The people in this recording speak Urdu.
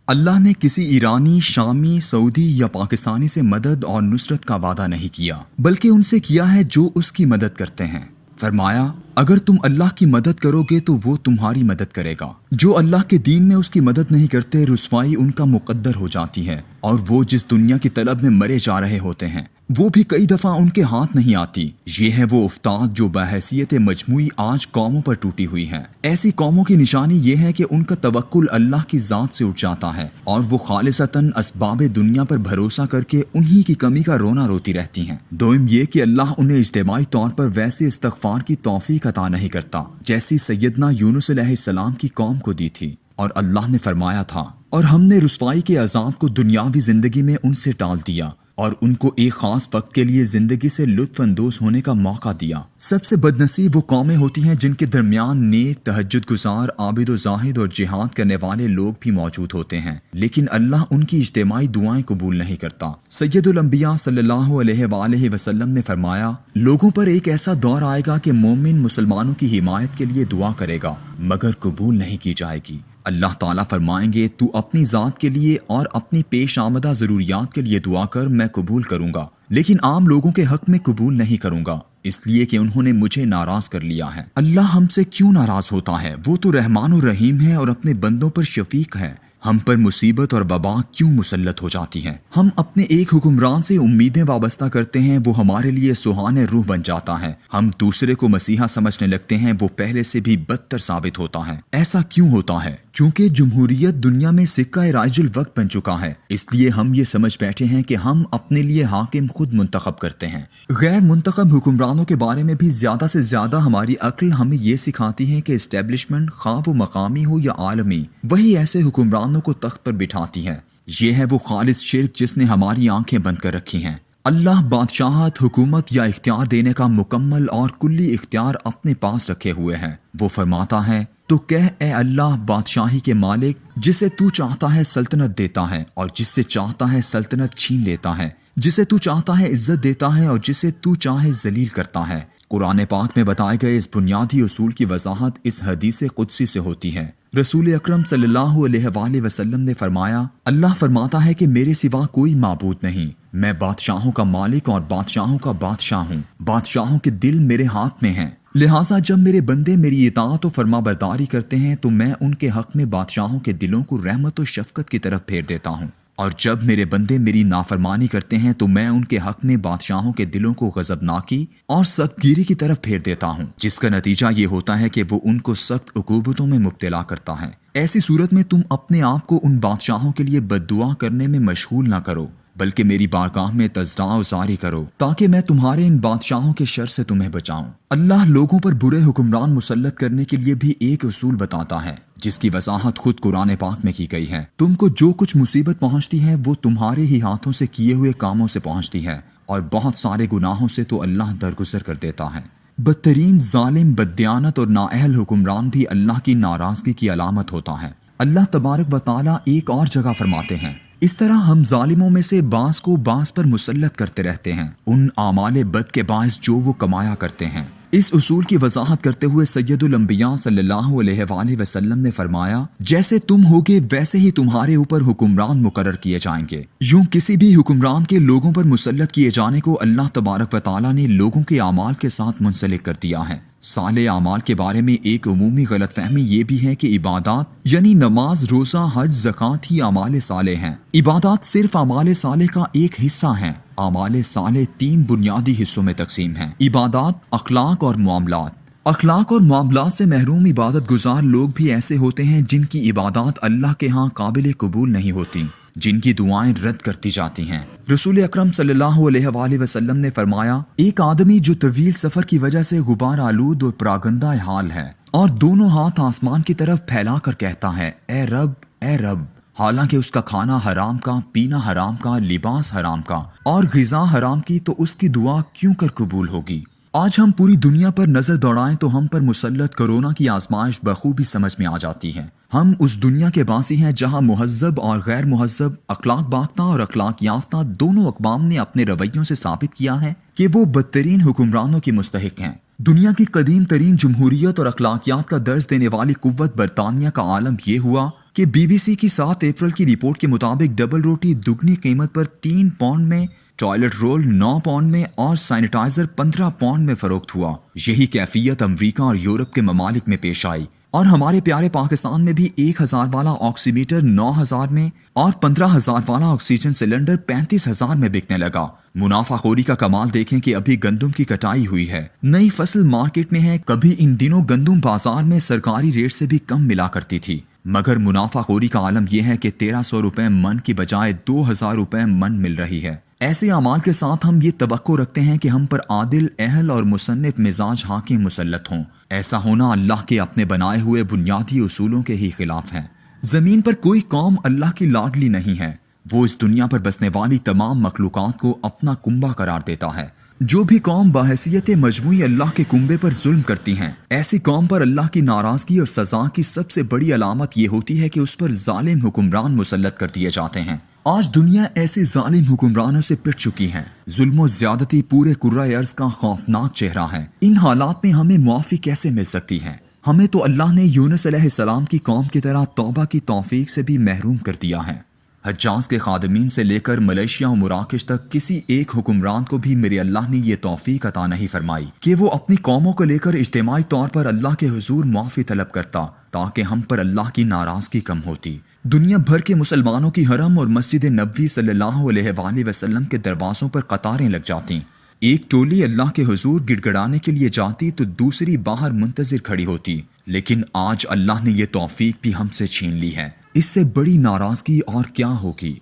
اللہ نے کسی ایرانی، شامی، سعودی یا پاکستانی سے مدد اور نصرت کا وعدہ نہیں کیا، بلکہ ان سے کیا ہے جو اس کی مدد کرتے ہیں۔ فرمایا، اگر تم اللہ کی مدد کرو گے تو وہ تمہاری مدد کرے گا۔ جو اللہ کے دین میں اس کی مدد نہیں کرتے، رسوائی ان کا مقدر ہو جاتی ہے، اور وہ جس دنیا کی طلب میں مرے جا رہے ہوتے ہیں وہ بھی کئی دفعہ ان کے ہاتھ نہیں آتی۔ یہ ہے وہ افتاد جو بحیثیت مجموعی آج قوموں پر ٹوٹی ہوئی ہے۔ ایسی قوموں کی نشانی یہ ہے کہ ان کا توکل اللہ کی ذات سے اٹھ جاتا ہے، اور وہ خالصتاً اسباب دنیا پر بھروسہ کر کے انہی کی کمی کا رونا روتی رہتی ہیں۔ دوم یہ کہ اللہ انہیں اجتماعی طور پر ویسے استغفار کی توفیق عطا نہیں کرتا جیسی سیدنا یونس علیہ السلام کی قوم کو دی تھی، اور اللہ نے فرمایا تھا، اور ہم نے رسوائی کے عذاب کو دنیاوی زندگی میں ان سے ٹال دیا اور ان کو ایک خاص وقت کے لیے زندگی سے لطف اندوز ہونے کا موقع دیا۔ سب سے بدنصیب وہ قومیں ہوتی ہیں جن کے درمیان نیک، تہجد گزار، عابد و زاہد اور جہاد کرنے والے لوگ بھی موجود ہوتے ہیں، لیکن اللہ ان کی اجتماعی دعائیں قبول نہیں کرتا۔ سید الانبیاء صلی اللہ علیہ وآلہ وسلم نے فرمایا، لوگوں پر ایک ایسا دور آئے گا کہ مومن مسلمانوں کی حمایت کے لیے دعا کرے گا مگر قبول نہیں کی جائے گی۔ اللہ تعالیٰ فرمائیں گے، تو اپنی ذات کے لیے اور اپنی پیش آمدہ ضروریات کے لیے دعا کر، میں قبول کروں گا، لیکن عام لوگوں کے حق میں قبول نہیں کروں گا، اس لیے کہ انہوں نے مجھے ناراض کر لیا ہے۔ اللہ ہم سے کیوں ناراض ہوتا ہے؟ وہ تو رحمان و رحیم ہے اور اپنے بندوں پر شفیق ہے۔ ہم پر مصیبت اور وبا کیوں مسلط ہو جاتی ہیں؟ ہم اپنے ایک حکمران سے امیدیں وابستہ کرتے ہیں، وہ ہمارے لیے سہانے روح بن جاتا ہے۔ ہم دوسرے کو مسیحا سمجھنے لگتے ہیں، وہ پہلے سے بھی بدتر ثابت ہوتا ہے۔ ایسا کیوں ہوتا ہے؟ چونکہ جمہوریت دنیا میں سکہ رائج الوقت بن چکا ہے، اس لیے ہم یہ سمجھ بیٹھے ہیں کہ ہم اپنے لیے حاکم خود منتخب کرتے ہیں۔ غیر منتخب حکمرانوں کے بارے میں بھی زیادہ سے زیادہ ہماری عقل ہمیں یہ سکھاتی ہے کہ اسٹیبلشمنٹ، خواہ وہ مقامی ہو یا عالمی، وہی ایسے حکمرانوں کو تخت پر بٹھاتی ہے۔ یہ ہے وہ خالص شرک جس نے ہماری آنکھیں بند کر رکھی ہیں۔ اللہ بادشاہت، حکومت یا اختیار دینے کا مکمل اور کلی اختیار اپنے پاس رکھے ہوئے ہے۔ وہ فرماتا ہے، تو کہہ اے اللہ بادشاہی کے مالک، جسے تو چاہتا ہے سلطنت دیتا ہے اور جس سے چاہتا ہے سلطنت چھین لیتا ہے، جسے تو چاہتا ہے عزت دیتا ہے اور جسے تو چاہے ذلیل کرتا ہے۔ قرآن پاک میں بتائے گئے اس بنیادی اصول کی وضاحت اس حدیث قدسی سے ہوتی ہے۔ رسول اکرم صلی اللہ علیہ وآلہ وسلم نے فرمایا، اللہ فرماتا ہے کہ میرے سوا کوئی معبود نہیں، میں بادشاہوں کا مالک اور بادشاہوں کا بادشاہ ہوں، بادشاہوں کے دل میرے ہاتھ میں ہیں، لہٰذا جب میرے بندے میری اطاعت و فرما برداری کرتے ہیں تو میں ان کے حق میں بادشاہوں کے دلوں کو رحمت و شفقت کی طرف پھیر دیتا ہوں، اور جب میرے بندے میری نافرمانی کرتے ہیں تو میں ان کے حق میں بادشاہوں کے دلوں کو غضبناکی اور سخت گیری کی طرف پھیر دیتا ہوں، جس کا نتیجہ یہ ہوتا ہے کہ وہ ان کو سخت عقوبتوں میں مبتلا کرتا ہے۔ ایسی صورت میں تم اپنے آپ کو ان بادشاہوں کے لیے بد دعا کرنے میں مشغول نہ کرو، بلکہ میری بارگاہ میں تضرع و زاری کرو تاکہ میں تمہارے ان بادشاہوں کے شر سے تمہیں بچاؤں۔ اللہ لوگوں پر برے حکمران مسلط کرنے کے لیے بھی ایک اصول بتاتا ہے جس کی وضاحت خود قرآن پاک میں کی گئی ہے۔ تم کو جو کچھ مصیبت پہنچتی ہے وہ تمہارے ہی ہاتھوں سے کیے ہوئے کاموں سے پہنچتی ہے، اور بہت سارے گناہوں سے تو اللہ درگزر کر دیتا ہے۔ بدترین ظالم، بددیانت اور نااہل حکمران بھی اللہ کی ناراضگی کی علامت ہوتا ہے۔ اللہ تبارک و تعالیٰ ایک اور جگہ فرماتے ہیں، اس طرح ہم ظالموں میں سے بعض کو بعض پر مسلط کرتے رہتے ہیں ان اعمال بد کے باعث جو وہ کمایا کرتے ہیں۔ اس اصول کی وضاحت کرتے ہوئے سید الانبیاء صلی اللہ علیہ وآلہ وسلم نے فرمایا، جیسے تم ہوگے ویسے ہی تمہارے اوپر حکمران مقرر کیے جائیں گے۔ یوں کسی بھی حکمران کے لوگوں پر مسلط کیے جانے کو اللہ تبارک و تعالیٰ نے لوگوں کے اعمال کے ساتھ منسلک کر دیا ہے۔ صالح اعمال کے بارے میں ایک عمومی غلط فہمی یہ بھی ہے کہ عبادات یعنی نماز، روزہ، حج، زکوٰۃ ہی اعمال صالح ہیں۔ عبادات صرف اعمال صالح کا ایک حصہ ہیں۔ اعمال صالح 3 بنیادی حصوں میں تقسیم ہیں: عبادات، اخلاق اور معاملات۔ اخلاق اور معاملات سے محروم عبادت گزار لوگ بھی ایسے ہوتے ہیں جن کی عبادات اللہ کے ہاں قابل قبول نہیں ہوتی، جن کی دعائیں رد کرتی جاتی ہیں۔ رسول اکرم صلی اللہ علیہ وآلہ وسلم نے فرمایا، ایک آدمی جو طویل سفر کی وجہ سے غبار آلود اور پراگندہ حال ہے اور دونوں ہاتھ آسمان کی طرف پھیلا کر کہتا ہے، اے رب، اے رب، حالانکہ اس کا کھانا حرام کا، پینا حرام کا، لباس حرام کا اور غذا حرام کی، تو اس کی دعا کیوں کر قبول ہوگی؟ آج ہم پوری دنیا پر نظر دوڑائیں تو ہم پر مسلط کرونا کی آزمائش بخوبی سمجھ میں آ جاتی ہے۔ ہم اس دنیا کے باسی ہیں جہاں مہذب اور غیر مہذب، اخلاق باختہ اور اخلاق یافتہ دونوں اقوام نے اپنے رویوں سے ثابت کیا ہے کہ وہ بدترین حکمرانوں کی مستحق ہیں۔ دنیا کی قدیم ترین جمہوریت اور اخلاقیات کا درس دینے والی قوت برطانیہ کا عالم یہ ہوا کہ BBC کی 7 اپریل کی رپورٹ کے مطابق ڈبل روٹی دگنی قیمت پر 3 پاؤنڈ میں، ٹوائلٹ رول 9 پاؤنڈ میں اور سینیٹائزر 15 پاؤنڈ میں فروخت ہوا۔ یہی کیفیت امریکہ اور یورپ کے ممالک میں پیش آئی، اور ہمارے پیارے پاکستان میں بھی 1000 والا آکسی میٹر 9000 میں اور 15000 والا آکسیجن سلنڈر 35000 میں بکنے لگا۔ منافع خوری کا کمال دیکھیں کہ ابھی گندم کی کٹائی ہوئی ہے، نئی فصل مارکیٹ میں ہے۔ کبھی ان دنوں گندم بازار میں سرکاری ریٹ سے بھی کم ملا کرتی تھی، مگر منافع خوری کا عالم یہ ہے کہ 1300 روپے من کی بجائے 2000 روپے من مل رہی ہے۔ ایسے اعمال کے ساتھ ہم یہ توقع رکھتے ہیں کہ ہم پر عادل، اہل اور مصنف مزاج حاکم مسلط ہوں۔ ایسا ہونا اللہ کے اپنے بنائے ہوئے بنیادی اصولوں کے ہی خلاف ہے۔ زمین پر کوئی قوم اللہ کی لاڈلی نہیں ہے، وہ اس دنیا پر بسنے والی تمام مخلوقات کو اپنا کنبہ قرار دیتا ہے۔ جو بھی قوم بحیثیت مجموعی اللہ کے کنبے پر ظلم کرتی ہیں، ایسی قوم پر اللہ کی ناراضگی اور سزا کی سب سے بڑی علامت یہ ہوتی ہے کہ اس پر ظالم حکمران مسلط کر دیے جاتے ہیں۔ آج دنیا ایسے ظالم حکمرانوں سے پٹ چکی ہے۔ ظلم و زیادتی پورے کرۂ ارض کا خوفناک چہرہ ہے۔ ان حالات میں ہمیں معافی کیسے مل سکتی ہے؟ ہمیں تو اللہ نے یونس علیہ السلام کی قوم کی طرح توبہ کی توفیق سے بھی محروم کر دیا ہے۔ حجاز کے خادمین سے لے کر ملیشیا و مراکش تک کسی ایک حکمران کو بھی میرے اللہ نے یہ توفیق عطا نہیں فرمائی کہ وہ اپنی قوموں کو لے کر اجتماعی طور پر اللہ کے حضور معافی طلب کرتا تاکہ ہم پر اللہ کی ناراضگی کم ہوتی۔ دنیا بھر کے مسلمانوں کی حرم اور مسجد نبوی صلی اللہ علیہ وآلہ وسلم کے دروازوں پر قطاریں لگ جاتی۔ ایک ٹولی اللہ کے حضور گڑ گڑانے کے لیے جاتی تو دوسری باہر منتظر کھڑی ہوتی، لیکن آج اللہ نے یہ توفیق بھی ہم سے چھین لی ہے۔ اس سے بڑی ناراضگی اور کیا ہوگی؟